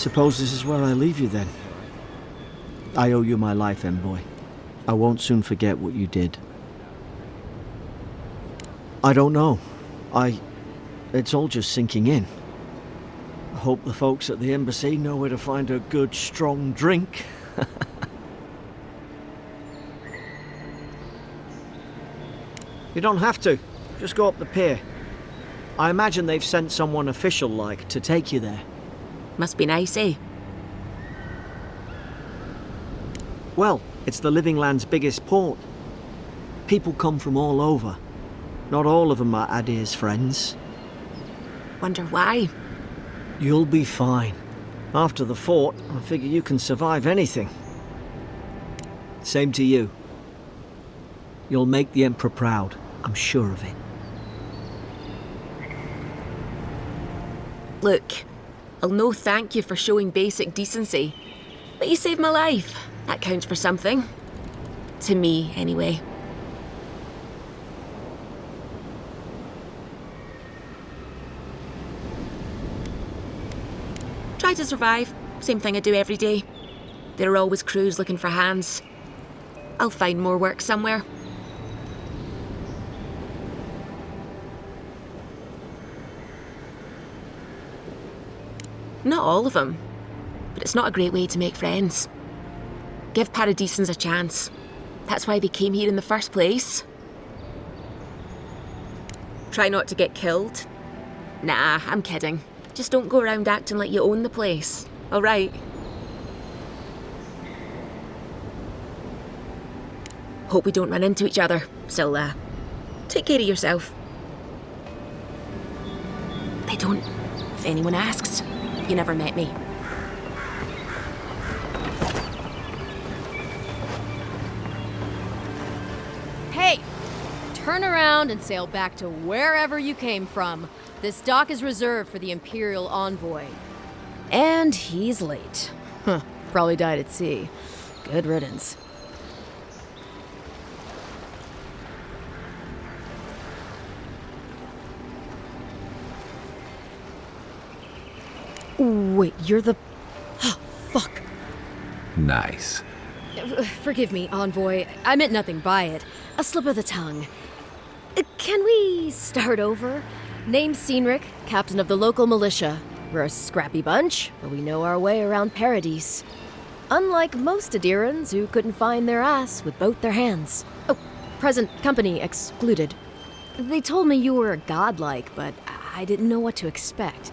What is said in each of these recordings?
Suppose this is where I leave you then. I owe you my life, Envoy. I won't soon forget what you did. I don't know. It's all just sinking in. I hope the folks at the embassy know where to find a good, strong drink. You don't have to. Just go up the pier. I imagine they've sent someone official-like to take you there. Must be nice, eh? Well, it's the Living Land's biggest port. People come from all over. Not all of them are Adir's friends. Wonder why? You'll be fine. After the fort, I figure you can survive anything. Same to you. You'll make the Emperor proud, I'm sure of it. Look, I'll no thank you for showing basic decency. But you saved my life. That counts for something. To me, anyway. Try to survive. Same thing I do every day. There are always crews looking for hands. I'll find more work somewhere. Not all of them, but it's not a great way to make friends. Give Paradisans a chance. That's why they came here in the first place. Try not to get killed. Nah, I'm kidding. Just don't go around acting like you own the place, all right? Hope we don't run into each other, so take care of yourself. They don't, if anyone asks. You never met me. Hey! Turn around and sail back to wherever you came from. This dock is reserved for the Imperial Envoy. And he's late. Huh, probably died at sea. Good riddance. Wait, you're the... Oh, fuck. Nice. Forgive me, Envoy. I meant nothing by it. A slip of the tongue. Can we start over? Name's Cynric, captain of the local militia. We're a scrappy bunch, but we know our way around Paradise. Unlike most Adirans who couldn't find their ass with both their hands. Oh, present company excluded. They told me you were godlike, but I didn't know what to expect.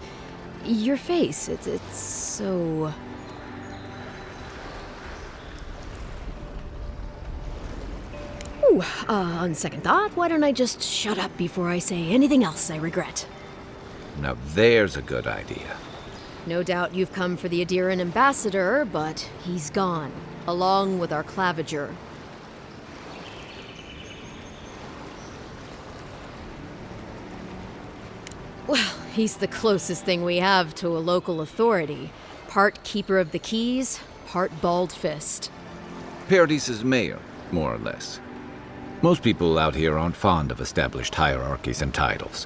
Your face, it's so... Ooh, on second thought, why don't I just shut up before I say anything else I regret? Now there's a good idea. No doubt you've come for the Adiran ambassador, but he's gone, along with our claviger. Well, he's the closest thing we have to a local authority. Part keeper of the keys, part bald fist. Paradise's mayor, more or less. Most people out here aren't fond of established hierarchies and titles.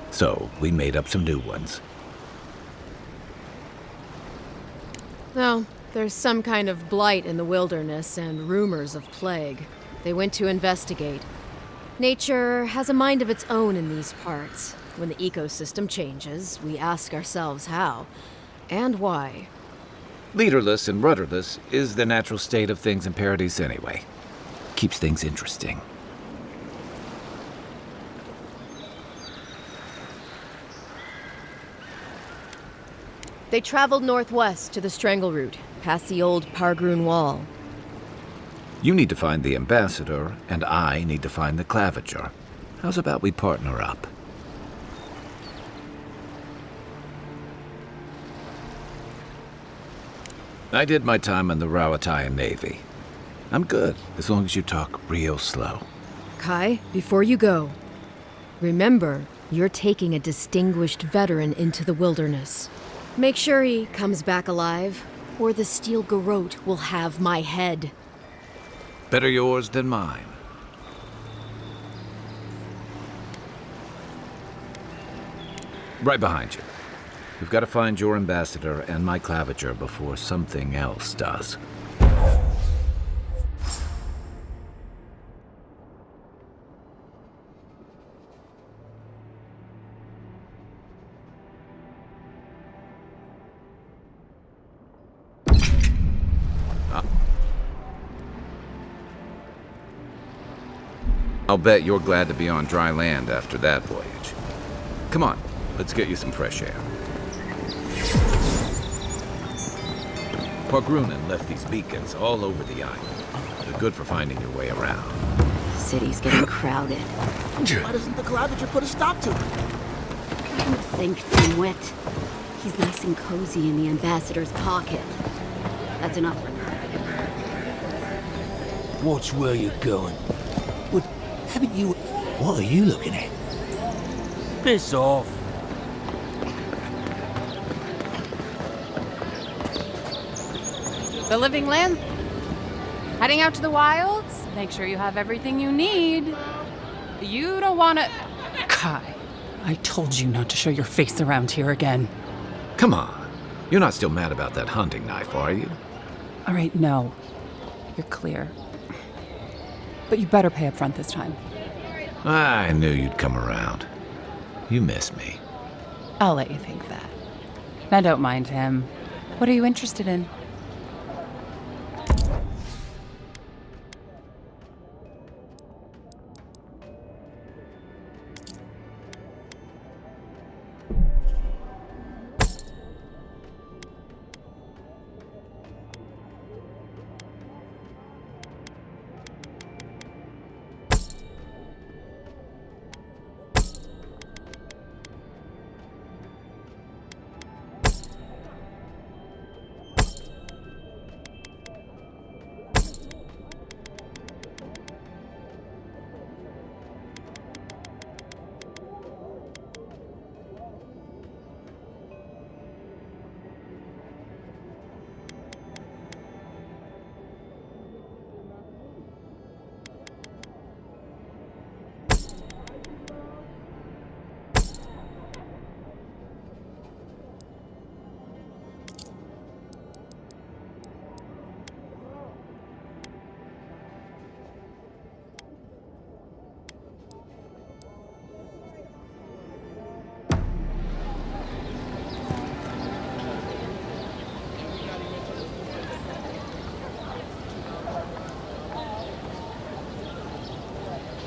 So, we made up some new ones. Well, there's some kind of blight in the wilderness and rumors of plague. They went to investigate. Nature has a mind of its own in these parts. When the ecosystem changes, we ask ourselves how and why. Leaderless and rudderless is the natural state of things in Paradise anyway. Keeps things interesting. They traveled northwest to the Strangle Route, past the old Pargroon Wall. You need to find the ambassador, and I need to find the claviger. How's about we partner up? I did my time in the Rawatayan Navy. I'm good, as long as you talk real slow. Kai, before you go, remember, you're taking a distinguished veteran into the wilderness. Make sure he comes back alive, or the Steel Garrote will have my head. Better yours than mine. Right behind you. We've got to find your ambassador and my claviger before something else does. I'll bet you're glad to be on dry land after that voyage. Come on, let's get you some fresh air. Pargrunen left these beacons all over the island. They're good for finding your way around. City's getting crowded. Why doesn't the claviger put a stop to it? Think, dimwit. He's nice and cozy in the ambassador's pocket. That's enough for now. Watch where you're going. What, haven't you... What are you looking at? Piss off. The Living Land? Heading out to the wilds? Make sure you have everything you need. You don't want to... Kai, I told you not to show your face around here again. Come on. You're not still mad about that hunting knife, are you? All right, no. You're clear. But you better pay up front this time. I knew you'd come around. You miss me. I'll let you think that. Now don't mind him. What are you interested in?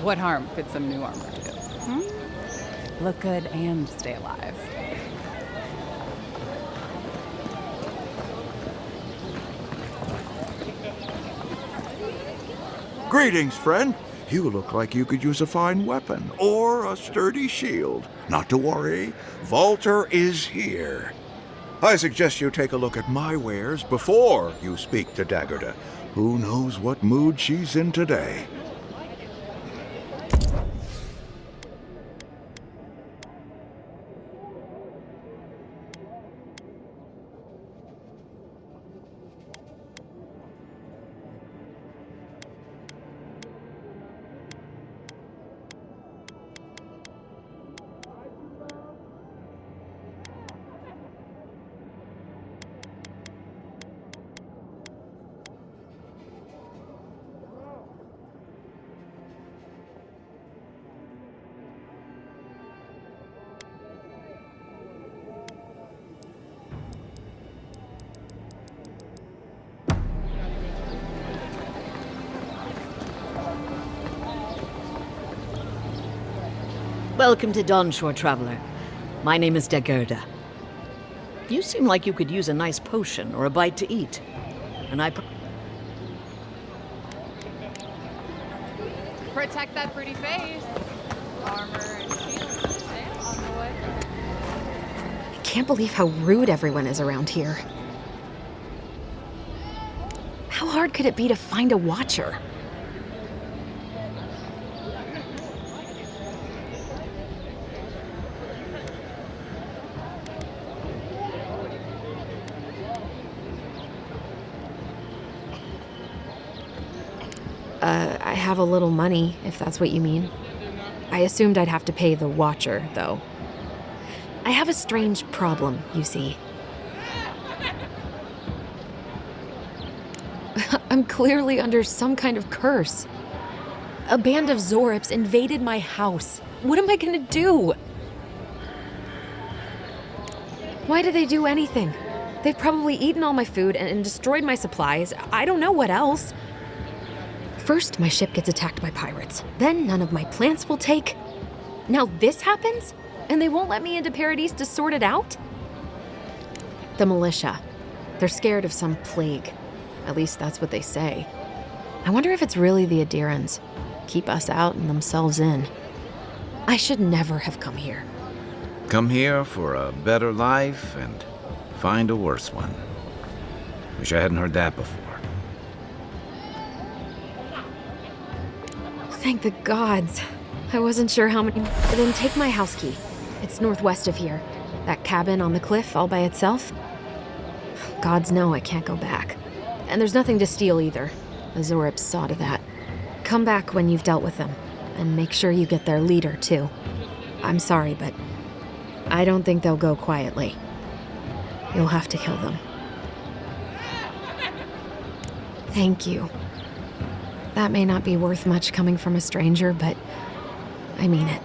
What harm could some new armor do? Look good and stay alive. Greetings, friend. You look like you could use a fine weapon or a sturdy shield. Not to worry, Walter is here. I suggest you take a look at my wares before you speak to Daggerda. Who knows what mood she's in today? Welcome to Dawnshore, Traveler. My name is Daggerda. You seem like you could use a nice potion or a bite to eat. And Protect that pretty face. Armor and shield for sale on the way. I can't believe how rude everyone is around here. How hard could it be to find a watcher? I have a little money, if that's what you mean. I assumed I'd have to pay the watcher, though. I have a strange problem, you see. I'm clearly under some kind of curse. A band of Zorips invaded my house. What am I gonna do? Why did they do anything? They've probably eaten all my food and destroyed my supplies. I don't know what else. First, my ship gets attacked by pirates. Then none of my plants will take. Now this happens? And they won't let me into Paradise to sort it out? The militia. They're scared of some plague. At least that's what they say. I wonder if it's really the Adirans. Keep us out and themselves in. I should never have come here. Come here for a better life and find a worse one. Wish I hadn't heard that before. Thank the gods. I wasn't sure how many. Then take my house key. It's northwest of here. That cabin on the cliff all by itself. Gods know I can't go back. And there's nothing to steal either. The Zorips saw to that. Come back when you've dealt with them. And make sure you get their leader, too. I'm sorry, but I don't think they'll go quietly. You'll have to kill them. Thank you. That may not be worth much coming from a stranger, but I mean it.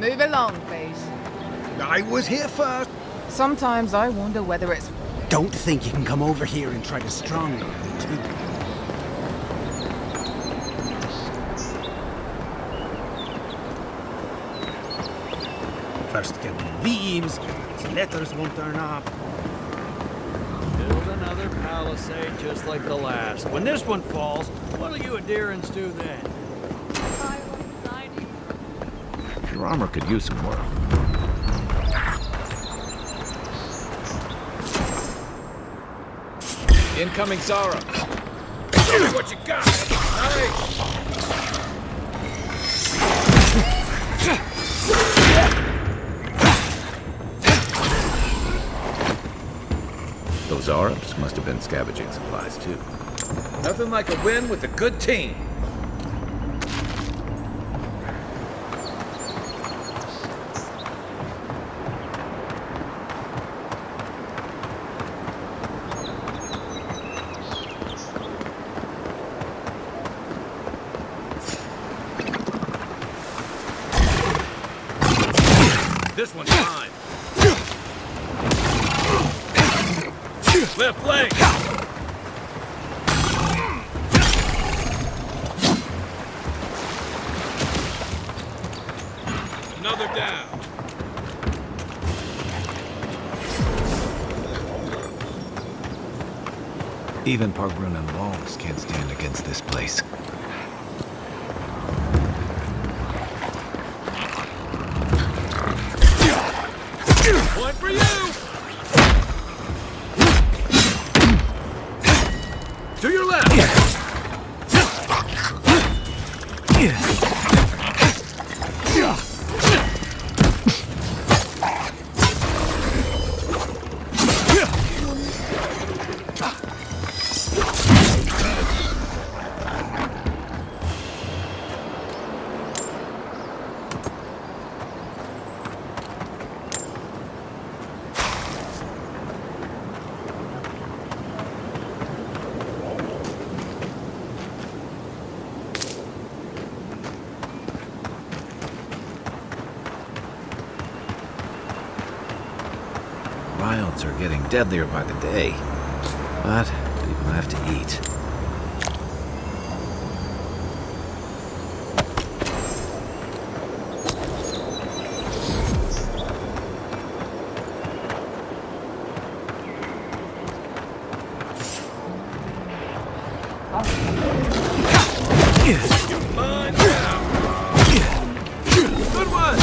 Move along, please. I was here first. Sometimes I wonder whether it's... Don't think you can come over here and try to strangle me, too. First get the leaves, these letters won't turn up. Build another palisade just like the last. When this one falls, what'll you Adirans do then? Your armor could use some work. Incoming Zara. Show me what you got. Nice. Those Arabs must have been scavenging supplies too. Nothing like a win with a good team. This one's mine. Left leg. Another down. Even Pargrunan walls can't stand against this place. One for you! To your left! Riots are getting deadlier by the day, but people have to eat. Mine down. Good one.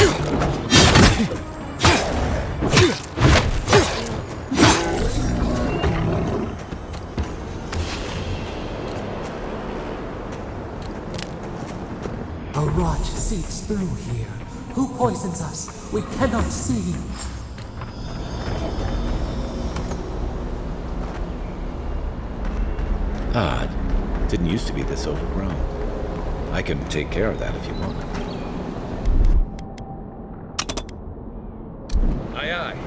A rot seeps through here, Who poisons us? We cannot see. Odd. Didn't used to be this overgrown. I can take care of that if you want. Aye, aye.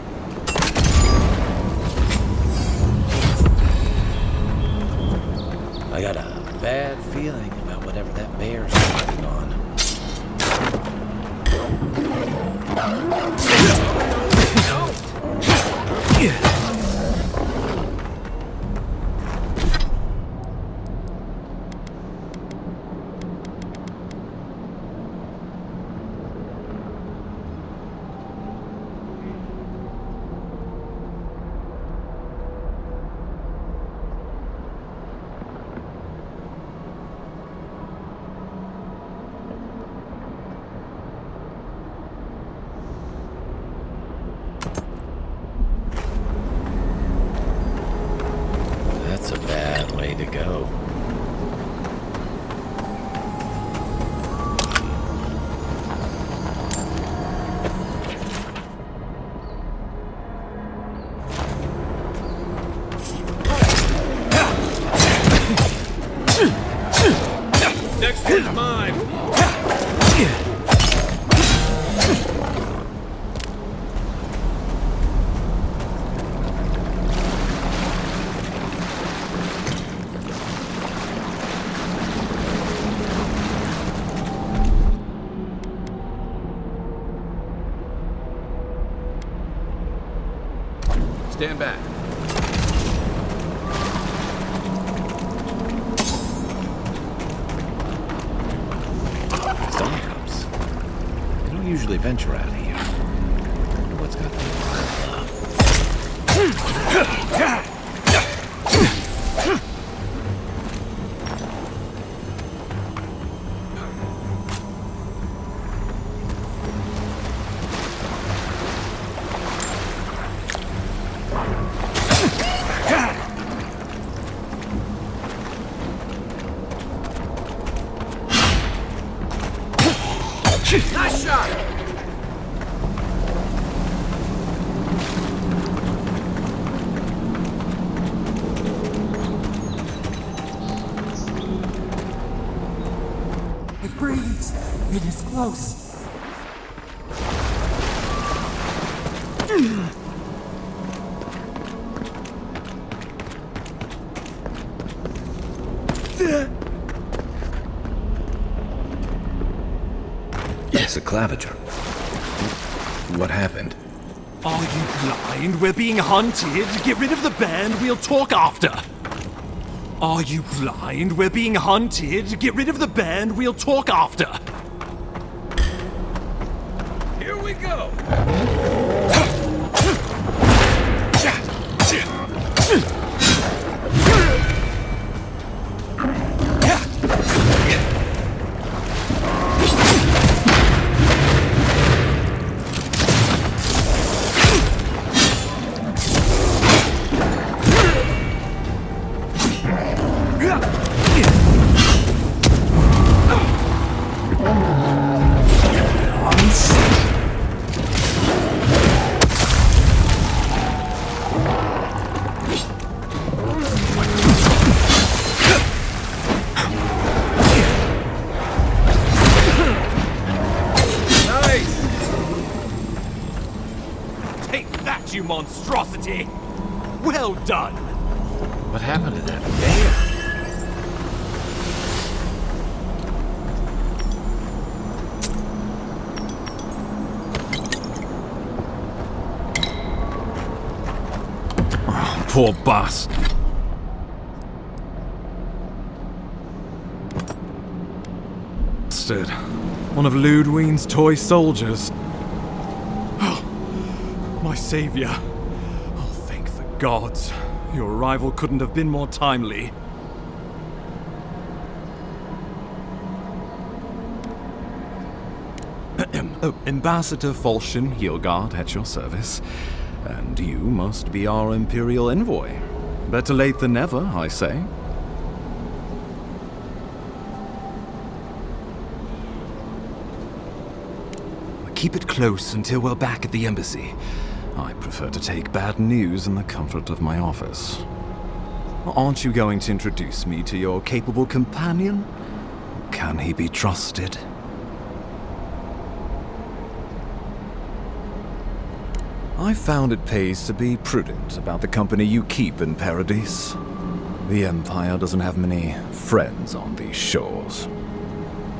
I got a bad feeling about whatever that bear's working on. That's a bad way to go. Next one's mine. Stand back. Stone cups. They don't usually venture out here. Wonder what's got them. Nice shot! It breathes. It is close. It's a claviger. What happened? Are you blind? We're being hunted. Get rid of the band, we'll talk after. Are you blind? We're being hunted. Get rid of the band, we'll talk after. Here we go! Take that, you monstrosity! Well done! What happened to that bear? Oh, poor bastard. One of Ludwine's toy soldiers. Oh, my savior. Oh, thank the gods. Your arrival couldn't have been more timely. Ambassador Falchion Heelguard at your service. And you must be our Imperial envoy. Better late than never, I say. keep it close until we're back at the embassy. I prefer to take bad news in the comfort of my office. Aren't you going to introduce me to your capable companion? Can he be trusted? I found it pays to be prudent about the company you keep in Paradise. The Empire doesn't have many friends on these shores.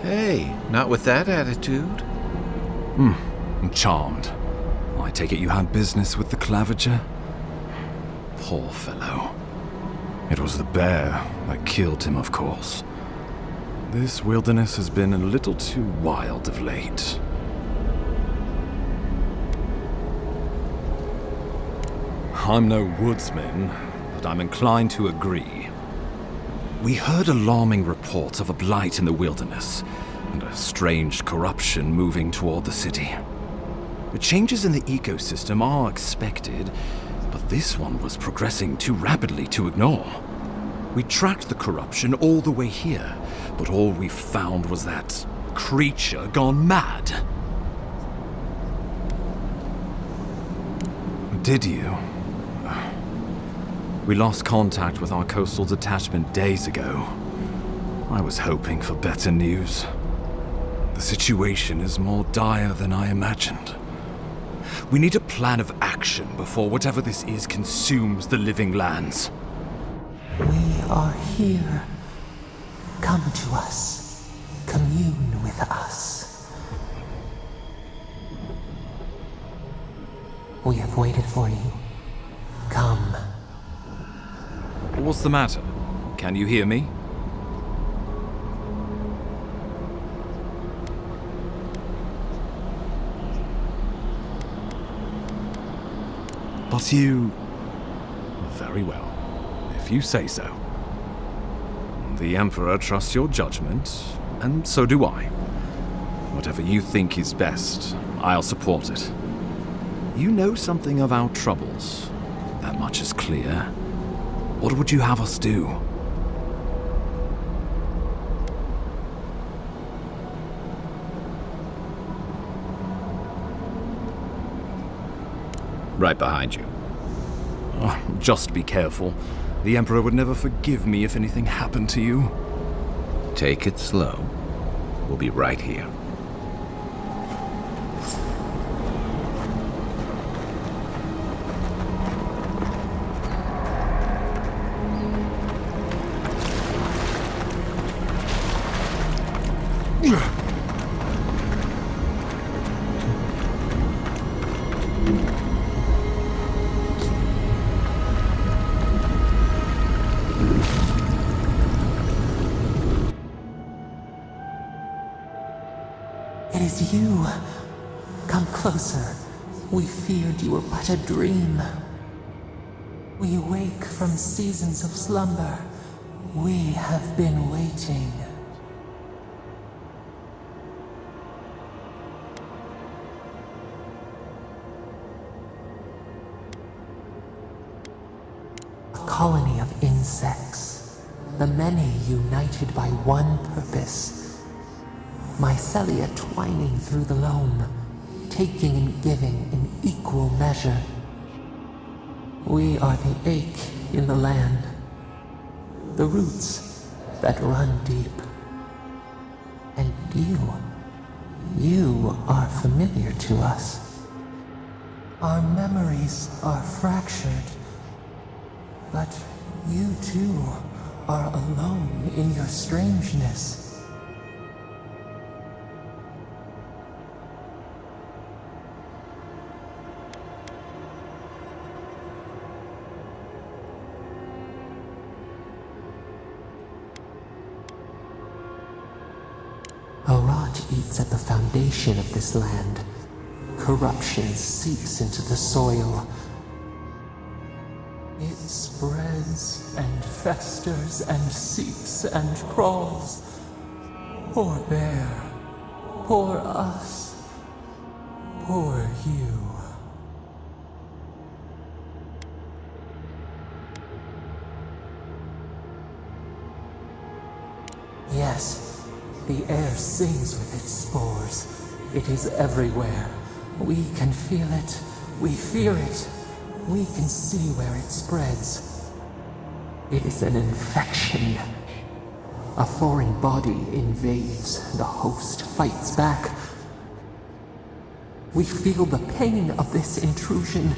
Hey, not with that attitude. I'm charmed. I take it you had business with the Claviger? Poor fellow. It was the bear that killed him, of course. This wilderness has been a little too wild of late. I'm no woodsman, but I'm inclined to agree. We heard alarming reports of a blight in the wilderness, and a strange corruption moving toward the city. The changes in the ecosystem are expected, but this one was progressing too rapidly to ignore. We tracked the corruption all the way here, but all we found was that creature gone mad. Did you? We lost contact with our coastal detachment days ago. I was hoping for better news. The situation is more dire than I imagined. We need a plan of action before whatever this is consumes the living lands. We are here. Come to us. Commune with us. We have waited for you. Come. What's the matter? Can you hear me? But you... Very well, if you say so. The Emperor trusts your judgment, and so do I. Whatever you think is best, I'll support it. You know something of our troubles. That much is clear. What would you have us do? Right behind you. Just be careful. The Emperor would never forgive me if anything happened to you. Take it slow. We'll be right here. It is you. Come closer. We feared you were but a dream. We awake from seasons of slumber. We have been waiting. A colony of insects. The many united by one purpose. Mycelia twining through the loam, taking and giving in equal measure. We are the ache in the land, the roots that run deep. And you are familiar to us. Our memories are fractured, but you too are alone in your strangeness. A rot eats at the foundation of this land. Corruption seeps into the soil. It spreads and festers and seeps and crawls. Poor bear. Poor us. Poor you. Yes. The air sings with its spores. It is everywhere. We can feel it. We fear it. We can see where it spreads. It is an infection. A foreign body invades. The host fights back. We feel the pain of this intrusion.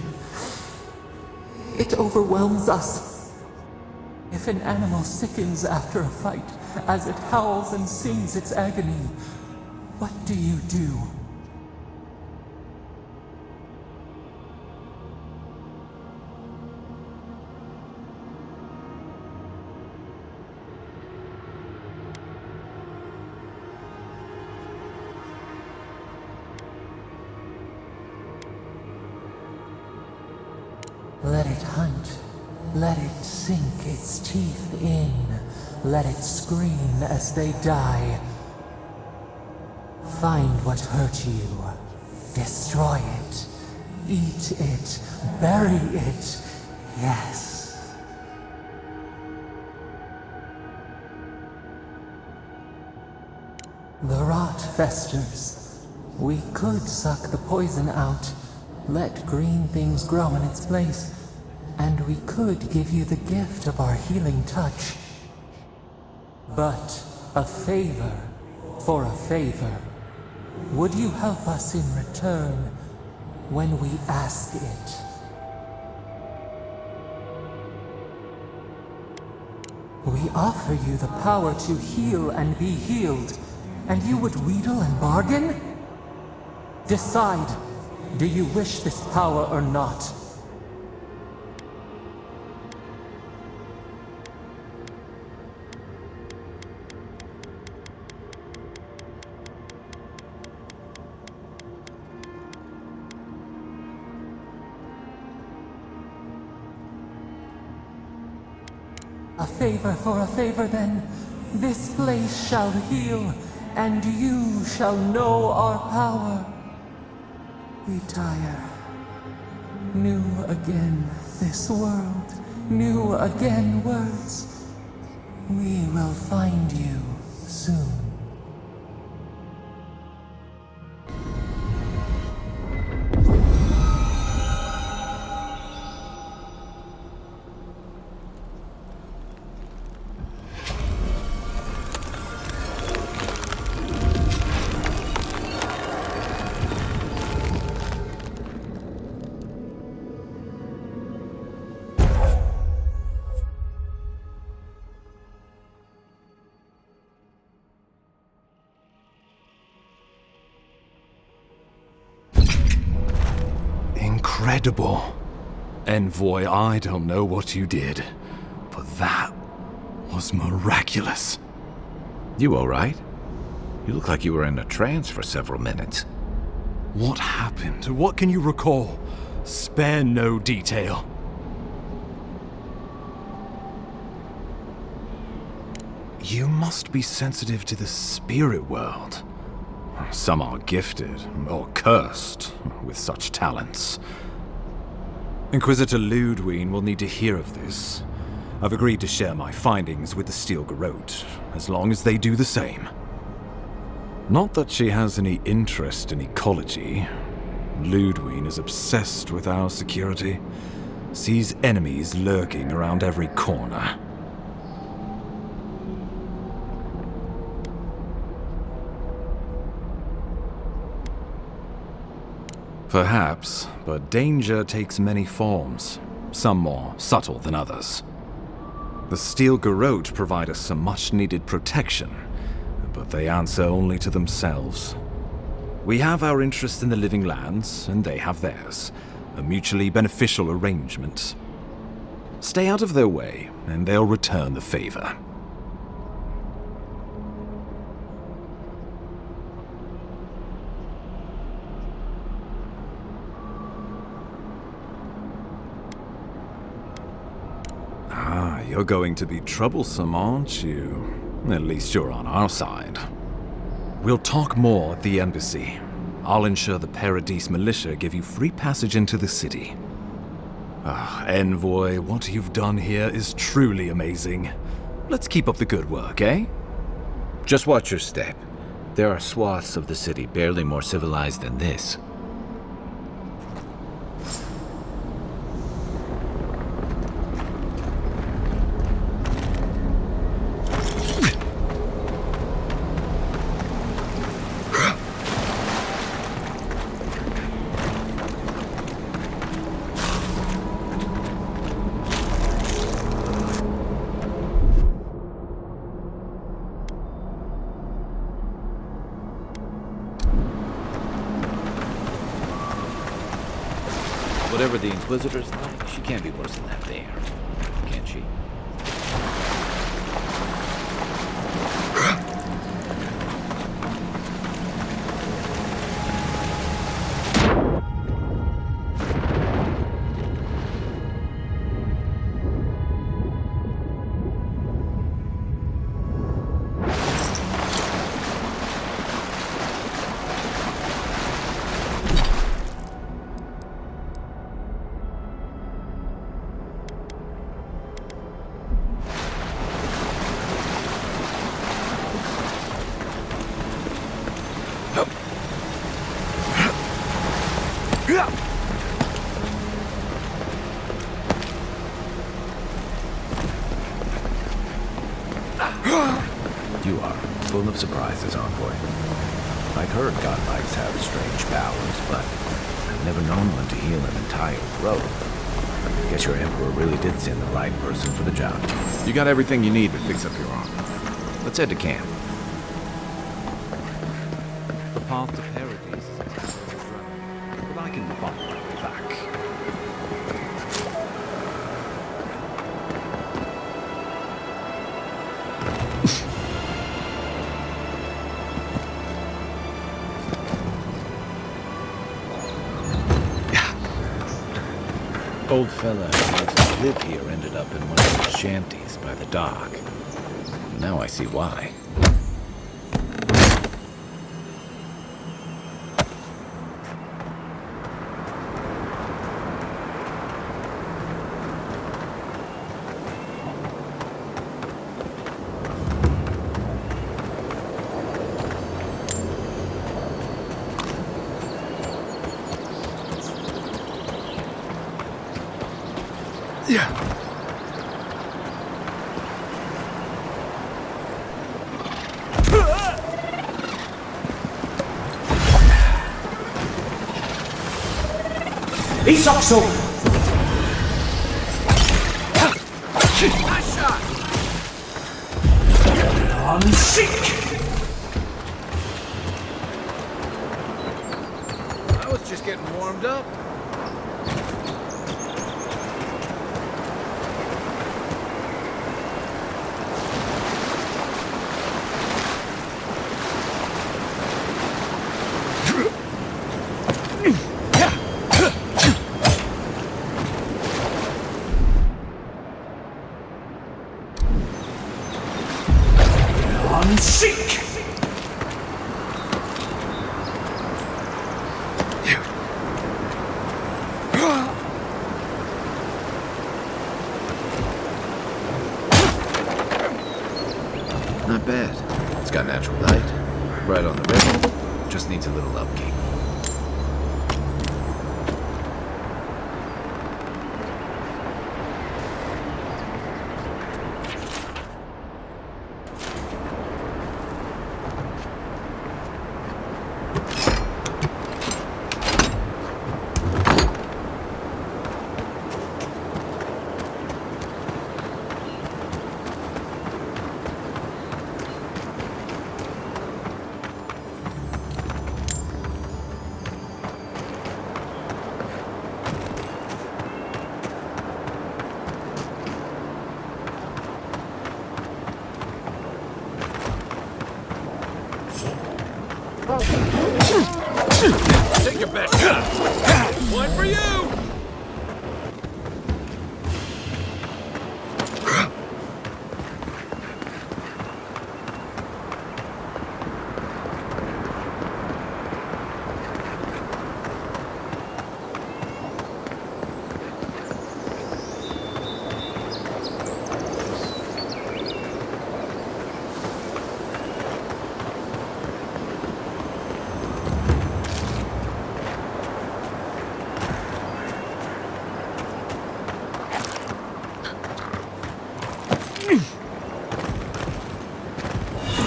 It overwhelms us. If an animal sickens after a fight, as it howls and sings its agony, what do you do? Let it hunt. Let it sink its teeth in. Let it scream as they die. Find what hurt you. Destroy it. Eat it. Bury it. Yes. The rot festers. We could suck the poison out. Let green things grow in its place. And we could give you the gift of our healing touch. But a favor for a favor. Would you help us in return when we ask it? We offer you the power to heal and be healed, and you would wheedle and bargain? Decide, do you wish this power or not? A favor for a favor, then. This place shall heal, and you shall know our power. Retire. New again this world, new again words. We will find you soon. Incredible. Envoy, I don't know what you did, but that was miraculous. You all right? You look like you were in a trance for several minutes. What happened? What can you recall? Spare no detail. You must be sensitive to the spirit world. Some are gifted, or cursed, with such talents. Inquisitor Ludwig will need to hear of this. I've agreed to share my findings with the Steel Garrote, as long as they do the same. Not that she has any interest in ecology. Ludwig is obsessed with our security, sees enemies lurking around every corner. Perhaps, but danger takes many forms, some more subtle than others. The Steel Garrote provide us some much-needed protection, but they answer only to themselves. We have our interest in the living lands, and they have theirs, a mutually beneficial arrangement. Stay out of their way, and they'll return the favor. You're going to be troublesome, aren't you? At least you're on our side. We'll talk more at the embassy. I'll ensure the Paradise militia give you free passage into the city. Envoy, what you've done here is truly amazing. Let's keep up the good work, eh? Just watch your step. There are swaths of the city barely more civilized than this. Whatever the Inquisitor's like, she can't be worse than that there. Can she? You are full of surprises, Envoy. I've heard godlikes have strange powers, but I've never known one to heal an entire grove. Guess your Emperor really did send the right person for the job. You got everything you need to fix up your armor. Let's head to camp. The path to Paradise is exactly right, but I can find my way back. Old fella who used to live here ended up in one of those shanties by the dock. Now I see why. Isokso! Nice shot! Unseek! I was just getting warmed up. Unseek! Not bad. It's got natural light, right on the river. Just needs a little upkeep. Take your best shot! One for you!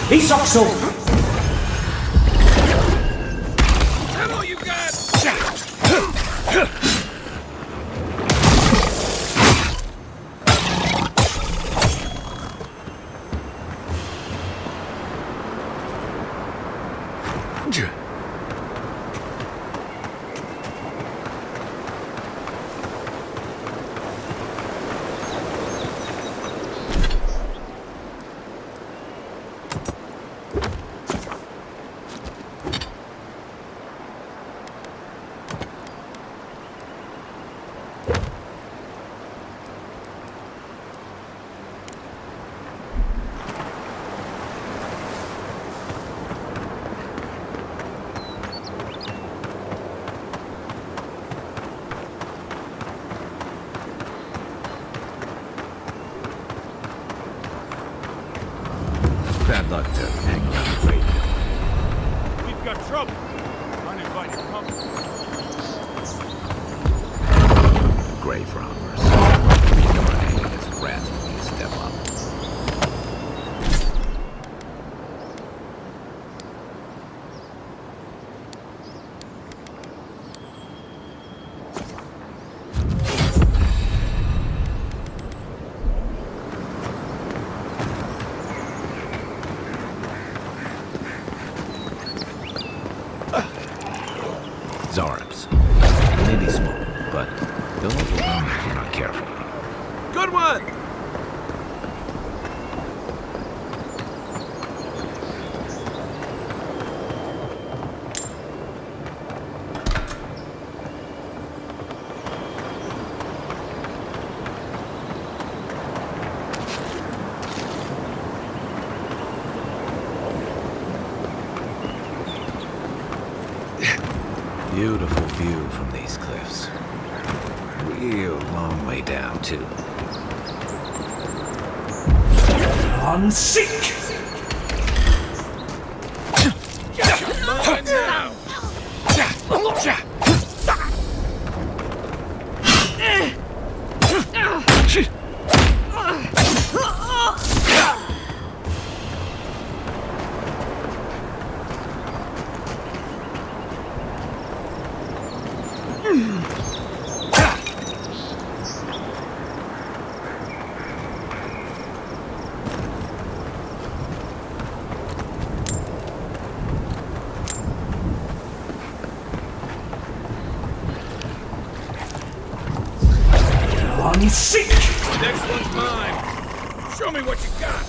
Isokso! That all you got? Bad luck to hang around and wait. We've got trouble. Uninvited company. Grave robbers. You know our hanging as rats when you step up. Zarps. They may be small, but they'll overwhelm you if you're not careful. Good one! Beautiful view from these cliffs. Real long way down, too. On sick! Mine now! On sick! Next one's mine. Show me what you got.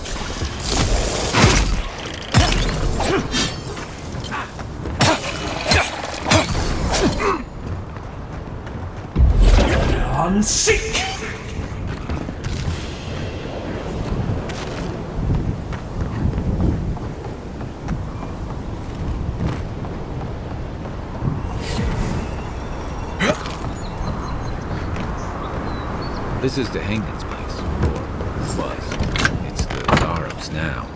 On sick! This is the Hengen's place, or was. It's the Zarps now.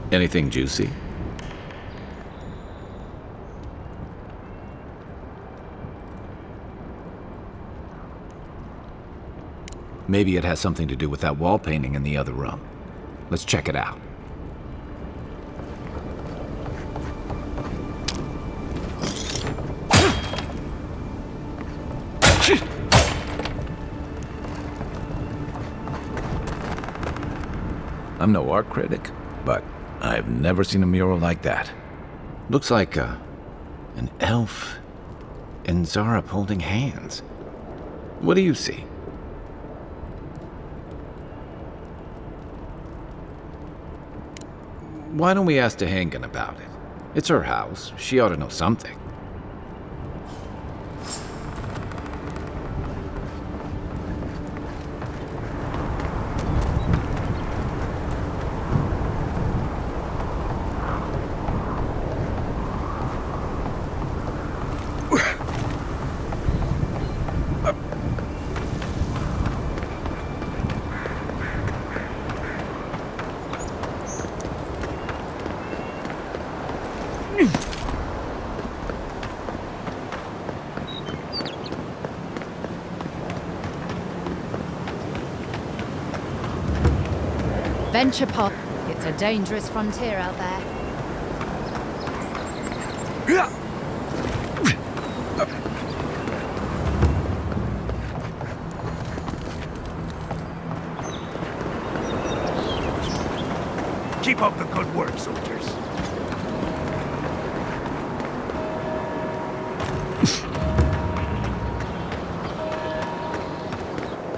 Anything juicy? Maybe it has something to do with that wall painting in the other room. Let's check it out. I'm no art critic, but I've never seen a mural like that. Looks like an elf and Zarp holding hands. What do you see? Why don't we ask Tehangan about it? It's her house. She ought to know something. Venture pod. It's a dangerous frontier out there. Keep up the good work, soldiers.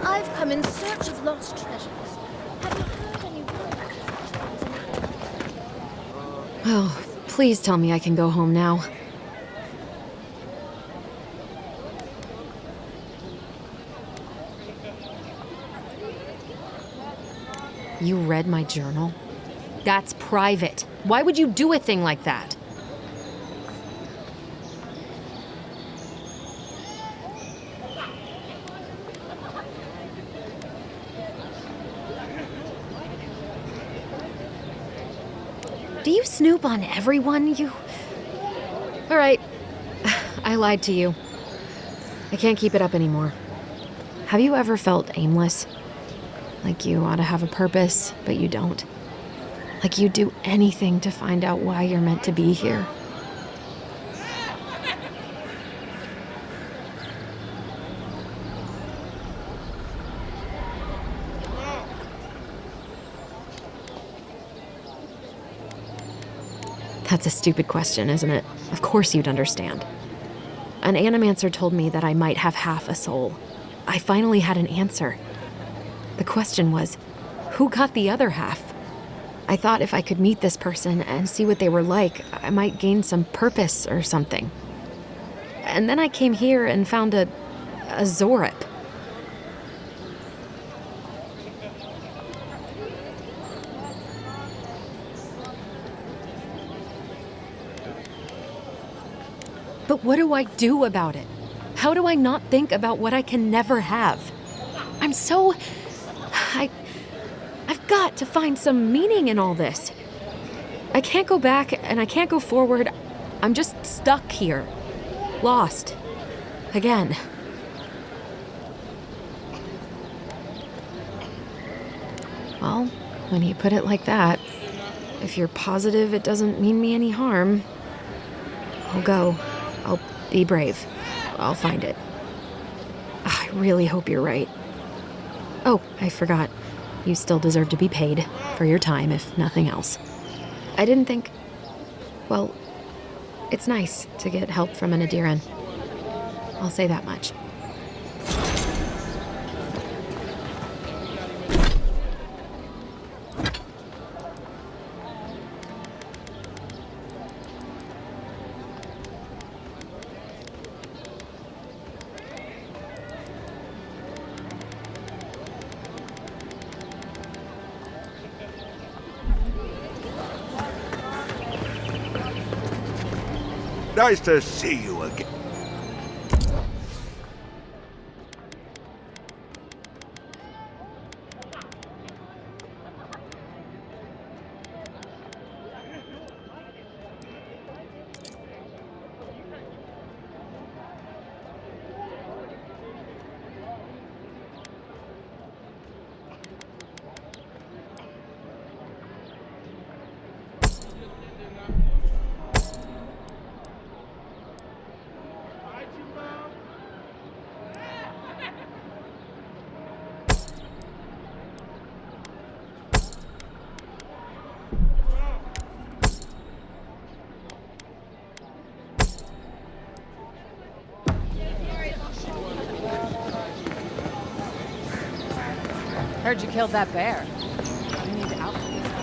I've come in search of lost treasures. Have you heard any rumors? Oh, please tell me I can go home now. You read my journal? That's private. Why would you do a thing like that? Do you snoop on everyone? All right. I lied to you. I can't keep it up anymore. Have you ever felt aimless? Like you ought to have a purpose, but you don't? Like you'd do anything to find out why you're meant to be here? That's a stupid question, isn't it? Of course you'd understand. An animancer told me that I might have half a soul. I finally had an answer. The question was, who got the other half? I thought if I could meet this person and see what they were like, I might gain some purpose or something. And then I came here and found a Zorip. But what do I do about it? How do I not think about what I can never have? I've got to find some meaning in all this. I can't go back and I can't go forward. I'm just stuck here. Lost. Again. Well, when you put it like that, if you're positive it doesn't mean me any harm, I'll go. I'll be brave. I'll find it. I really hope you're right. Oh, I forgot. You still deserve to be paid for your time, if nothing else. I didn't think... Well, it's nice to get help from an Adiran. I'll say that much. Nice to see you again. Heard you killed that bear. You need to outfit yourself.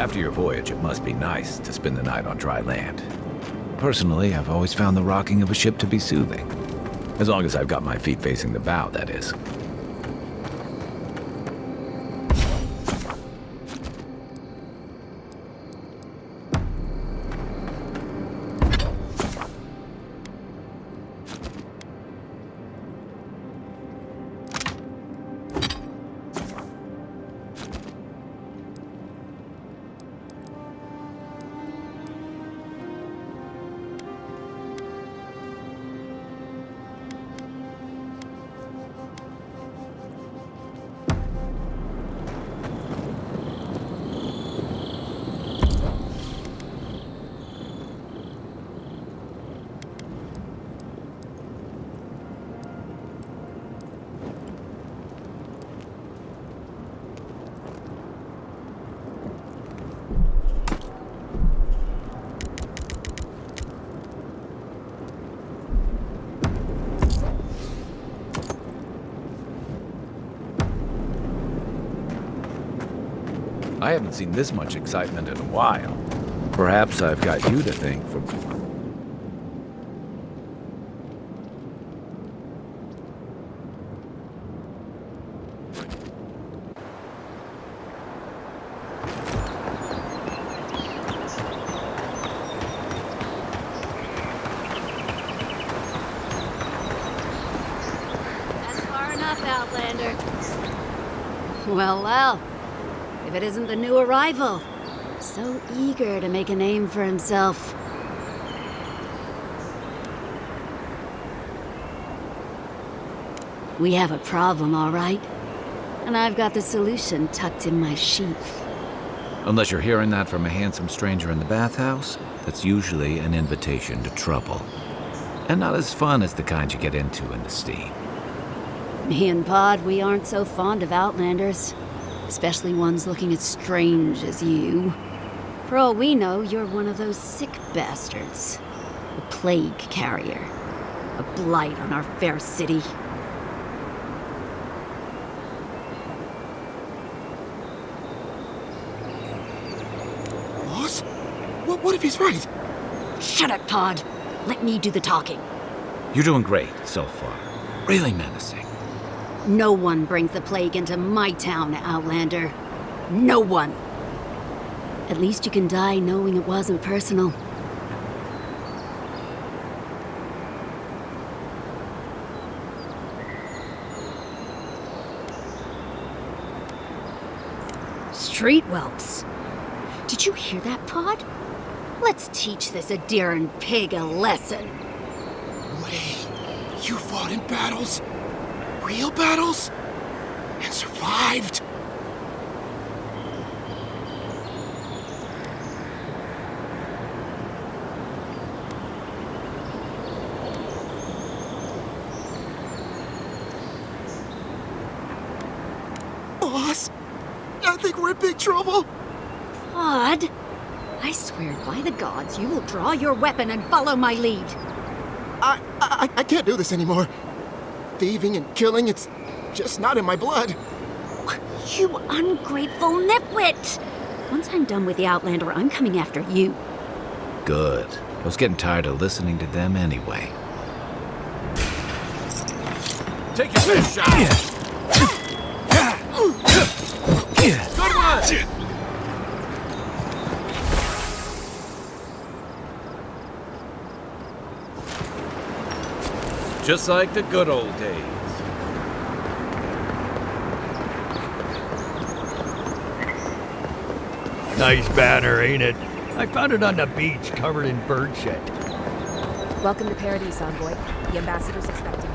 After your voyage, it must be nice to spend the night on dry land. Personally, I've always found the rocking of a ship to be soothing. As long as I've got my feet facing the bow, that is. I haven't seen this much excitement in a while. Perhaps I've got you to thank for... That's far enough, Outlander. Well, well. If it isn't the new arrival. So eager to make a name for himself. We have a problem, all right? And I've got the solution tucked in my sheath. Unless you're hearing that from a handsome stranger in the bathhouse, that's usually an invitation to trouble. And not as fun as the kind you get into in the steam. Me and Pod, we aren't so fond of Outlanders. Especially ones looking as strange as you. For all we know, you're one of those sick bastards. A plague carrier. A blight on our fair city. Boss? What if he's right? Shut it, Pod. Let me do the talking. You're doing great so far. Really menacing. No one brings the plague into my town, Outlander. No one. At least you can die knowing it wasn't personal. Street whelps. Did you hear that, Pod? Let's teach this Adiran pig a lesson. Wait, you fought in battles? Real battles? And survived? Boss, I think we're in big trouble. Pod, I swear by the gods you will draw your weapon and follow my lead. I can't do this anymore. Thieving and killing, it's just not in my blood. You ungrateful nitwit! Once I'm done with the Outlander, I'm coming after you. Good. I was getting tired of listening to them anyway. Take your best shot! Good one! Just like the good old days. Nice banner, ain't it? I found it on the beach, covered in bird shit. Welcome to Paradise, Envoy. The ambassador's expecting you.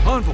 Envoy!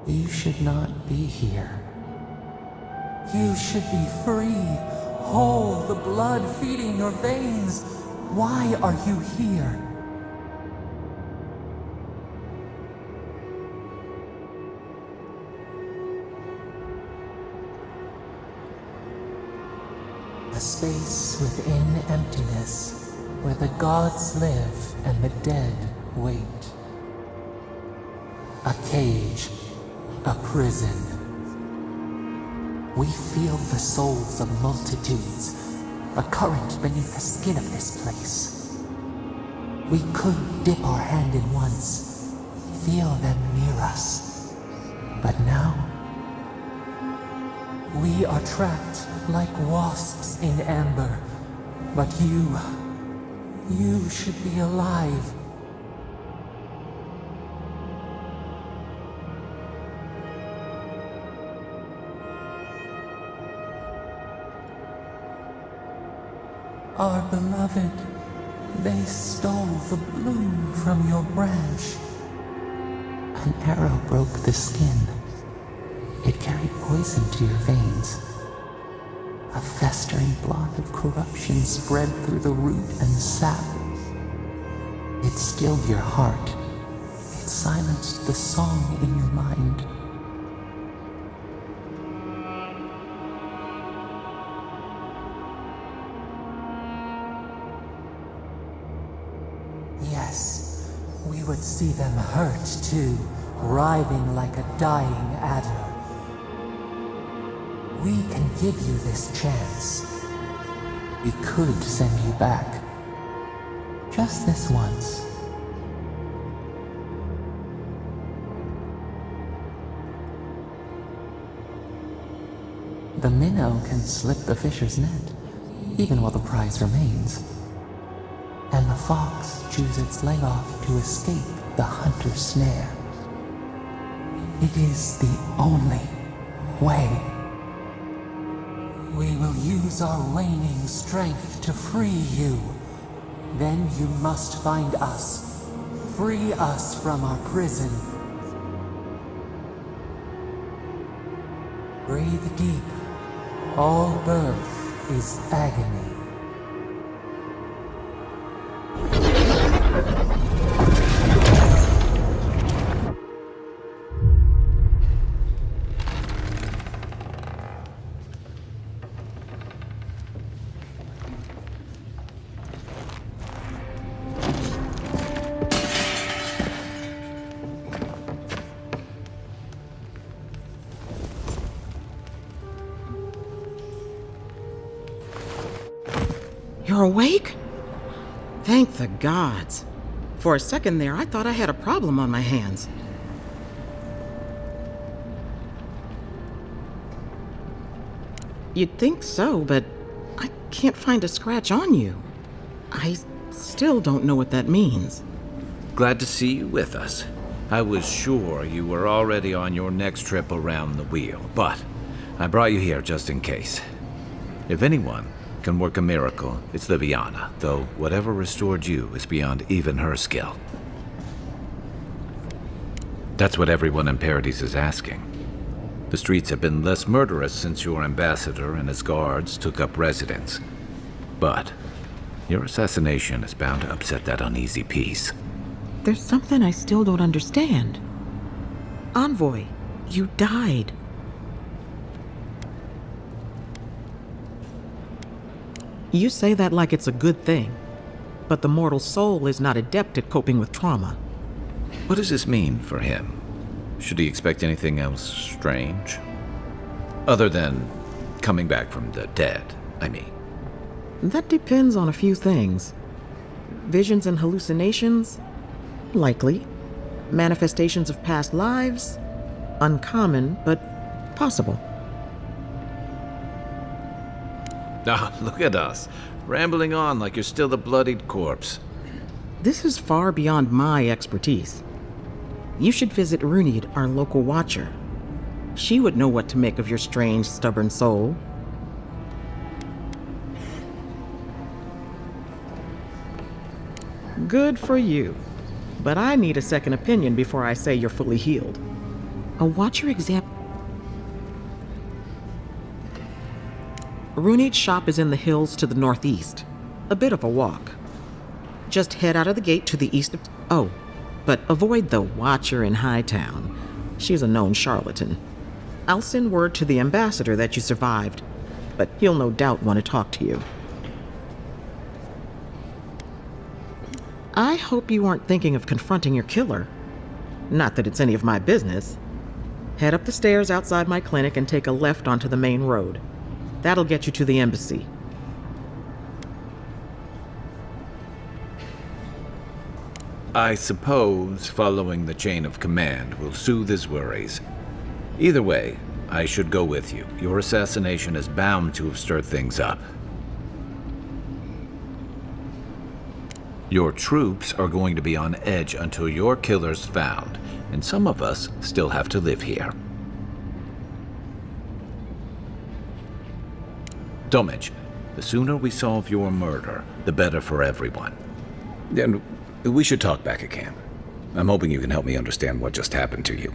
You should not be here. You should be free, whole, the blood feeding your veins. Why are you here? A space within emptiness, where the gods live and the dead wait. A cage, a prison. We feel the souls of multitudes, a current beneath the skin of this place. We could dip our hand in once, feel them near us. But now, we are trapped like wasps in amber. But you should be alive. Our beloved, they stole the bloom from your branch. An arrow broke the skin. It carried poison to your veins. A festering blot of corruption spread through the root and sap. It stilled your heart. It silenced the song in your mind. Yes, we would see them hurt too, writhing like a dying adder. We can give you this chance. We could send you back. Just this once. The minnow can slip the fisher's net, even while the prize remains. And the fox chews its leg off to escape the hunter's snare. It is the only way. We will use our waning strength to free you. Then you must find us. Free us from our prison. Breathe deep. All birth is agony. You're awake? Thank the gods. For a second there, I thought I had a problem on my hands. You'd think so, but I can't find a scratch on you. I still don't know what that means. Glad to see you with us. I was sure you were already on your next trip around the wheel, but I brought you here just in case. If anyone can work a miracle, it's Liviana, though whatever restored you is beyond even her skill. That's what everyone in Paradise is asking. The streets have been less murderous since your ambassador and his guards took up residence. But your assassination is bound to upset that uneasy peace. There's something I still don't understand. Envoy, you died. You say that like it's a good thing, but the mortal soul is not adept at coping with trauma. What does this mean for him? Should he expect anything else strange? Other than coming back from the dead, I mean. That depends on a few things. Visions and hallucinations? Likely. Manifestations of past lives? Uncommon, but possible. Ah, look at us, rambling on like you're still the bloodied corpse. This is far beyond my expertise. You should visit Runid, our local watcher. She would know what to make of your strange, stubborn soul. Good for you. But I need a second opinion before I say you're fully healed. A Watcher exam. Runeade's shop is in the hills to the northeast. A bit of a walk. Just head out of the gate to the east of... Oh, but avoid the Watcher in Hightown. She's a known charlatan. I'll send word to the ambassador that you survived, but he'll no doubt want to talk to you. I hope you aren't thinking of confronting your killer. Not that it's any of my business. Head up the stairs outside my clinic and take a left onto the main road. That'll get you to the embassy. I suppose following the chain of command will soothe his worries. Either way, I should go with you. Your assassination is bound to have stirred things up. Your troops are going to be on edge until your killer's found, and some of us still have to live here. Don't mention it. The sooner we solve your murder, the better for everyone. And we should talk back at camp. I'm hoping you can help me understand what just happened to you.